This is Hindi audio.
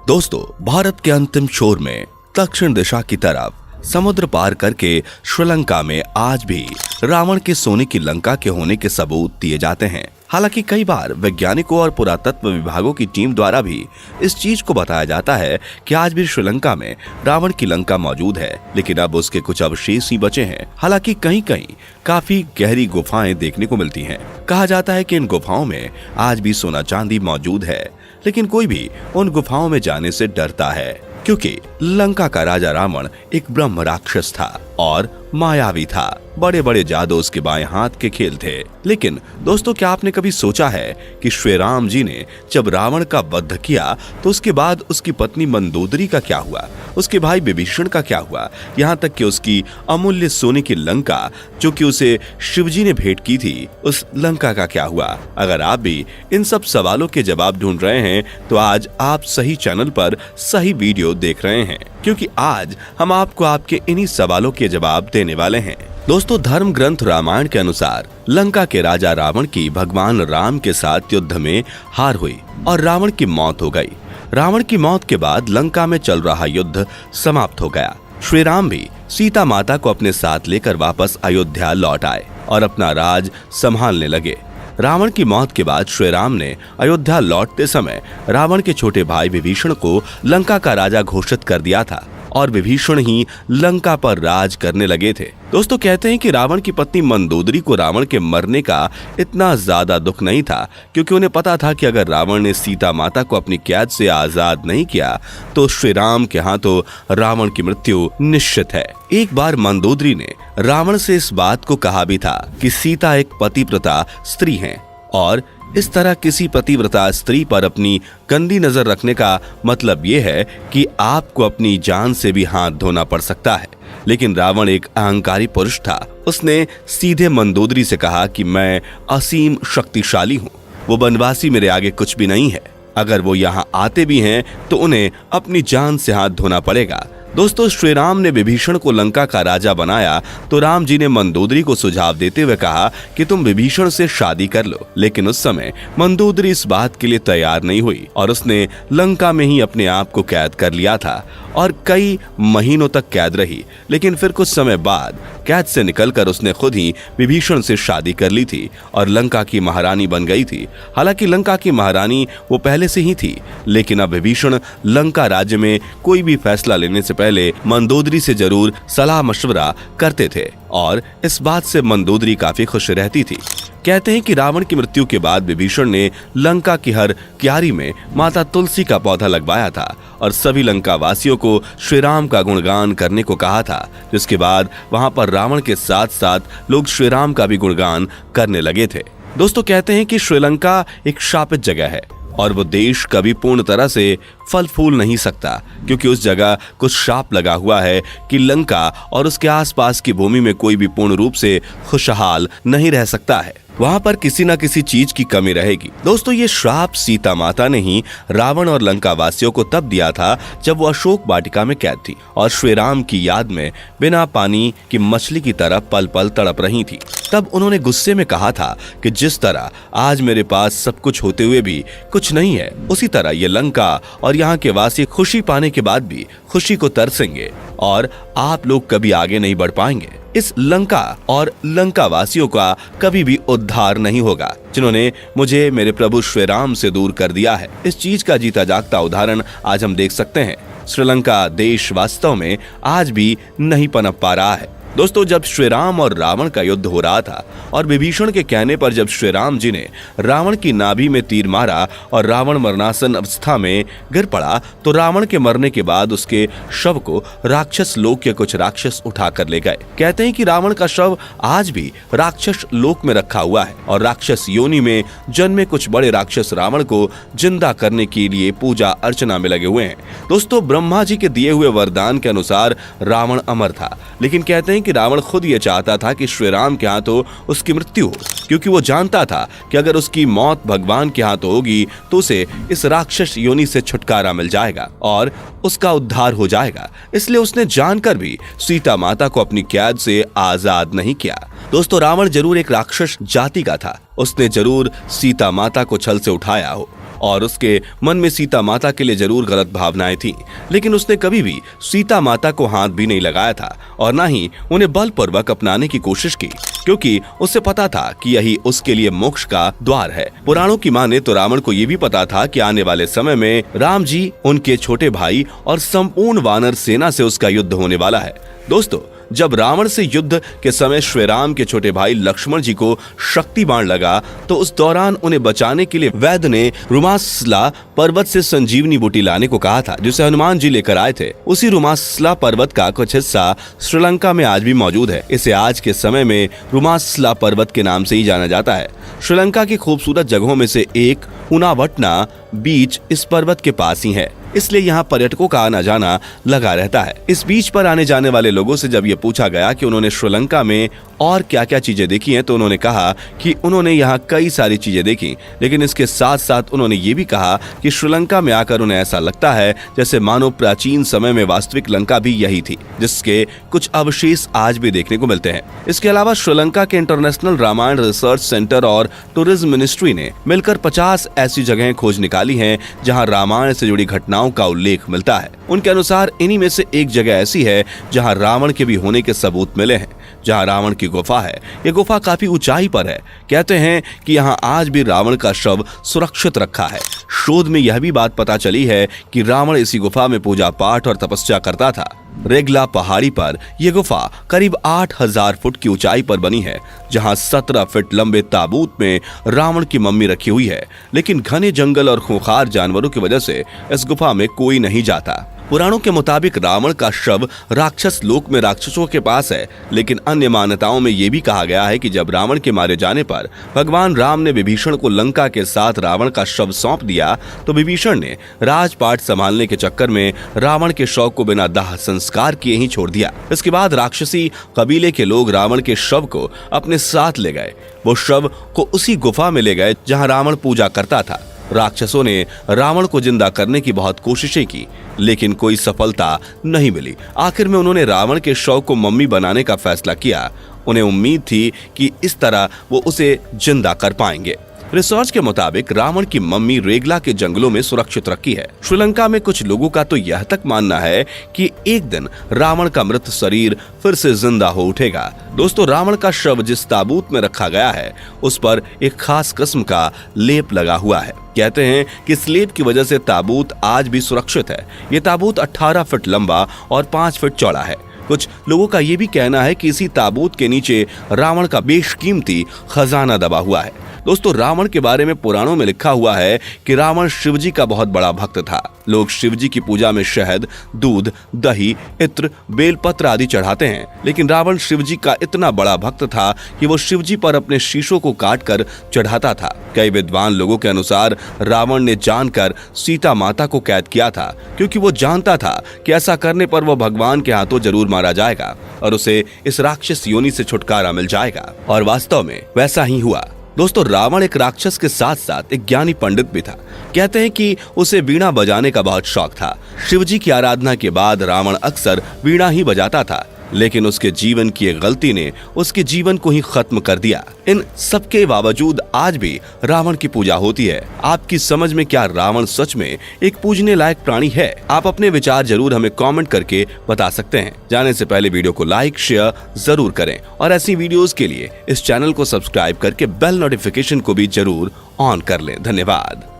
दोस्तों, भारत के अंतिम छोर में दक्षिण दिशा की तरफ समुद्र पार करके श्रीलंका में आज भी रावण के सोने की लंका के होने के सबूत दिए जाते हैं। हालांकि कई बार वैज्ञानिकों और पुरातत्व विभागों की टीम द्वारा भी इस चीज को बताया जाता है कि आज भी श्रीलंका में रावण की लंका मौजूद है, लेकिन अब उसके कुछ अवशेष ही बचे हैं। हालांकि कहीं कहीं काफी गहरी गुफाएं देखने को मिलती हैं। कहा जाता है कि इन गुफाओं में आज भी सोना चांदी मौजूद है, लेकिन कोई भी उन गुफाओं में जाने से डरता है, क्योंकि लंका का राजा रावण एक ब्रह्म राक्षस था और मायावी था। बड़े बड़े जादू उसके बाएं हाथ के खेल थे। लेकिन दोस्तों, क्या आपने कभी सोचा है कि श्री राम जी ने जब रावण का वध किया तो उसके बाद उसकी पत्नी मंदोदरी का क्या हुआ, उसके भाई विभीषण का क्या हुआ, यहाँ तक कि उसकी अमूल्य सोने की लंका जो कि उसे शिवजी ने भेंट की थी, उस लंका का क्या हुआ? अगर आप भी इन सब सवालों के जवाब ढूंढ रहे हैं तो आज आप सही चैनल पर सही वीडियो देख रहे हैं, क्योंकि आज हम आपको आपके इन्हीं सवालों के जवाब देने वाले हैं। दोस्तों, धर्म ग्रंथ रामायण के अनुसार लंका के राजा रावण की भगवान राम के साथ युद्ध में हार हुई और रावण की मौत हो गई। रावण की मौत के बाद लंका में चल रहा युद्ध समाप्त हो गया। श्री राम भी सीता माता को अपने साथ लेकर वापस अयोध्या लौट आए और अपना राज संभालने लगे। रावण की मौत के बाद श्री राम ने अयोध्या लौटते समय रावण के छोटे भाई विभीषण को लंका का राजा घोषित कर दिया था और विभीषण ही लंका पर राज करने लगे थे। दोस्तों, कहते हैं कि रावण की पत्नी मंदोदरी को रावण के मरने का इतना ज्यादा दुख नहीं था, क्योंकि उन्हें पता था कि अगर रावण ने सीता माता को अपनी कैद से आजाद नहीं किया तो श्री राम के हाथों रावण की मृत्यु निश्चित है। एक बार मंदोदरी ने रावण से इस बात को कहा भी था कि सीता एक पतिव्रता स्त्री है और इस तरह किसी पतिव्रता स्त्री पर अपनी गंदी नजर रखने का मतलब ये है कि आपको अपनी जान से भी हाथ धोना पड़ सकता है। लेकिन रावण एक अहंकारी पुरुष था। उसने सीधे मंदोदरी से कहा कि मैं असीम शक्तिशाली हूँ, वो बनवासी मेरे आगे कुछ भी नहीं है। अगर वो यहाँ आते भी हैं तो उन्हें अपनी जान से हाथ धोना पड़ेगा। दोस्तों, श्री राम ने विभीषण को लंका का राजा बनाया तो राम जी ने मंदोदरी को सुझाव देते हुए कहा कि तुम विभीषण से शादी कर लो। लेकिन उस समय मंदोदरी इस बात के लिए तैयार नहीं हुई और उसने लंका में ही अपने आप को कैद कर लिया था और कई महीनों तक कैद रही। लेकिन फिर कुछ समय बाद कैद से निकलकर उसने खुद ही विभीषण से शादी कर ली थी और लंका की महारानी बन गई थी। हालांकि लंका की महारानी वो पहले से ही थी, लेकिन अब विभीषण लंका राज्य में कोई भी फैसला लेने से पहले मंदोदरी से जरूर सलाह मशवरा करते थे और इस बात से मंदोदरी काफी खुश रहती थी। कहते हैं कि रावण की मृत्यु के बाद विभीषण ने लंका की हर क्यारी में माता तुलसी का पौधा लगवाया था और सभी लंका वासियों को श्री राम का गुणगान करने को कहा था, जिसके बाद वहां पर रावण के साथ साथ लोग श्री राम का भी गुणगान करने लगे थे। दोस्तों, कहते हैं कि श्रीलंका एक शापित जगह है और वो देश कभी पूर्ण तरह से फल फूल नहीं सकता, क्योंकि उस जगह कुछ शाप लगा हुआ है कि लंका और उसके आसपास की भूमि में कोई भी पूर्ण रूप से खुशहाल नहीं रह सकता है। वहां पर किसी न किसी चीज की कमी रहेगी। दोस्तों, ये श्राप सीता माता ने ही रावण और लंका वासियों को तब दिया था जब वो अशोक वाटिका में कैद थी और श्री राम की याद में बिना पानी की मछली की तरह पल पल तड़प रही थी। तब उन्होंने गुस्से में कहा था कि जिस तरह आज मेरे पास सब कुछ होते हुए भी कुछ नहीं है, उसी तरह ये लंका और यहाँ के वासी खुशी पाने के बाद भी खुशी को तरसेंगे और आप लोग कभी आगे नहीं बढ़ पाएंगे। इस लंका और लंका वासियों का कभी भी उद्धार नहीं होगा, जिन्होंने मुझे मेरे प्रभु श्री राम से दूर कर दिया है। इस चीज का जीता जागता उदाहरण आज हम देख सकते हैं। श्रीलंका देश वास्तव में आज भी नहीं पनप पा रहा है। दोस्तों, जब श्री राम और रावण का युद्ध हो रहा था और विभीषण के कहने पर जब श्री राम जी ने रावण की नाभि में तीर मारा और रावण मरणासन अवस्था में गिर पड़ा, तो रावण के मरने के बाद उसके शव को राक्षस लोक के कुछ राक्षस उठा कर ले गए। कहते हैं कि रावण का शव आज भी राक्षस लोक में रखा हुआ है और राक्षस योनि में जन्मे कुछ बड़े राक्षस रावण को जिंदा करने के लिए पूजा अर्चना में लगे हुए हैं। दोस्तों, ब्रह्मा जी के दिए हुए वरदान के अनुसार रावण अमर था, लेकिन कहते हैं कि रावण खुद ये चाहता था कि श्री राम के हाथों उसकी मृत्यु हो, क्योंकि वो जानता था कि अगर उसकी मौत भगवान के हाथों होगी तो उसे इस राक्षस योनि से छुटकारा मिल जाएगा और उसका उद्धार हो जाएगा। इसलिए उसने जानकर भी सीता माता को अपनी कैद से आजाद नहीं किया। दोस्तों, रावण जरूर एक राक्षस जाति का था। उसने जरूर सीता माता को छल से उठाया हो और उसके मन में सीता माता के लिए जरूर गलत भावनाएं थी, लेकिन उसने कभी भी सीता माता को हाथ भी नहीं लगाया था और न ही उन्हें बलपूर्वक अपनाने की कोशिश की, क्योंकि उसे पता था कि यही उसके लिए मोक्ष का द्वार है। पुराणों की माने तो रावण को ये भी पता था कि आने वाले समय में राम जी, उनके छोटे भाई और संपूर्ण वानर सेना से उसका युद्ध होने वाला है। दोस्तों, जब रावण से युद्ध के समय श्री राम के छोटे भाई लक्ष्मण जी को शक्ति बाण लगा तो उस दौरान उन्हें बचाने के लिए वैद्य ने रुमासला पर्वत से संजीवनी बूटी लाने को कहा था, जिसे हनुमान जी लेकर आए थे। उसी रुमासला पर्वत का कुछ हिस्सा श्रीलंका में आज भी मौजूद है। इसे आज के समय में रुमासला पर्वत के नाम से ही जाना जाता है। श्रीलंका की खूबसूरत जगहों में से एक उनावटना बीच इस पर्वत के पास ही है, इसलिए यहाँ पर्यटकों का आना जाना लगा रहता है। इस बीच पर आने जाने वाले लोगों से जब ये पूछा गया कि उन्होंने श्रीलंका में और क्या क्या चीजें देखी हैं, तो उन्होंने कहा कि उन्होंने यहाँ कई सारी चीजें देखी, लेकिन इसके साथ साथ उन्होंने ये भी कहा कि श्रीलंका में आकर उन्हें ऐसा लगता है जैसे मानो प्राचीन समय में वास्तविक लंका भी यही थी, जिसके कुछ अवशेष आज भी देखने को मिलते हैं। इसके अलावा श्रीलंका के इंटरनेशनल रामायण रिसर्च सेंटर और टूरिज्म मिनिस्ट्री ने मिलकर 50 ऐसी जगहें खोज निकाली हैं जहां रामायण से जुड़ी घटनाओं का उल्लेख मिलता है। उनके अनुसार इन्हीं में से एक जगह ऐसी है जहां रावण के भी होने के सबूत मिले हैं, जहां रावण की गुफा है। ये गुफा काफी ऊंचाई पर है। कहते हैं कि यहाँ आज भी रावण का शव सुरक्षित रखा है। शोध में यह भी बात पता चली है कि रावण इसी गुफा में पूजा पाठ और तपस्या करता था। रेगला पहाड़ी पर यह गुफा करीब 8000 फुट की ऊंचाई पर बनी है, जहां 17 फीट लंबे ताबूत में रावण की मम्मी रखी हुई है। लेकिन घने जंगल और खूंखार जानवरों की वजह से इस गुफा में कोई नहीं जाता। पुराणों के मुताबिक रावण का शव राक्षस लोक में राक्षसों के पास है, लेकिन अन्य मान्यताओं में यह भी कहा गया है कि जब रावण के मारे जाने पर भगवान राम ने विभीषण को लंका के साथ रावण का शव सौंप दिया, तो विभीषण ने राजपाट संभालने के चक्कर में रावण के शव को बिना दाह संस्कार किए ही छोड़ दिया। इसके बाद राक्षसी कबीले के लोग रावण के शव को अपने साथ ले गए। वो शव को उसी गुफा में ले गए जहाँ रावण पूजा करता था। राक्षसों ने रावण को जिंदा करने की बहुत कोशिशें की, लेकिन कोई सफलता नहीं मिली। आखिर में उन्होंने रावण के शव को मम्मी बनाने का फैसला किया। उन्हें उम्मीद थी कि इस तरह वो उसे जिंदा कर पाएंगे। रिसर्च के मुताबिक रावण की मम्मी रेगला के जंगलों में सुरक्षित रखी है। श्रीलंका में कुछ लोगों का तो यह तक मानना है कि एक दिन रावण का मृत शरीर फिर से जिंदा हो उठेगा। दोस्तों, रावण का शव जिस ताबूत में रखा गया है उस पर एक खास किस्म का लेप लगा हुआ है। कहते हैं कि इस लेप की वजह से ताबूत आज भी सुरक्षित है। ये ताबूत 18 फीट लंबा और 5 फीट चौड़ा है। कुछ लोगों का ये भी कहना है कि इसी ताबूत के नीचे रावण का बेशकीमती खजाना दबा हुआ है। दोस्तों, रावण के बारे में पुराणों में लिखा हुआ है कि रावण शिवजी का बहुत बड़ा भक्त था। लोग शिवजी की पूजा में शहद, दूध, दही, इत्र, बेलपत्र आदि चढ़ाते हैं, लेकिन रावण शिवजी का इतना बड़ा भक्त था कि वो शिवजी पर अपने शीशों को काटकर चढ़ाता था। कई विद्वान लोगों के अनुसार रावण ने जानकर सीता माता को कैद किया था, क्योंकि वो जानता था कि ऐसा करने पर वो भगवान के हाथों जरूर मारा जाएगा और उसे इस राक्षस योनि से छुटकारा मिल जाएगा। और वास्तव में वैसा ही हुआ। दोस्तों, रावण एक राक्षस के साथ साथ एक ज्ञानी पंडित भी था। कहते हैं कि उसे वीणा बजाने का बहुत शौक था। शिवजी की आराधना के बाद रावण अक्सर वीणा ही बजाता था, लेकिन उसके जीवन की एक गलती ने उसके जीवन को ही खत्म कर दिया। इन सबके बावजूद आज भी रावण की पूजा होती है। आपकी समझ में क्या रावण सच में एक पूजने लायक प्राणी है? आप अपने विचार जरूर हमें कमेंट करके बता सकते हैं। जाने से पहले वीडियो को लाइक शेयर जरूर करें और ऐसी वीडियोस के लिए इस चैनल को सब्सक्राइब करके बेल नोटिफिकेशन को भी जरूर ऑन कर लें। धन्यवाद।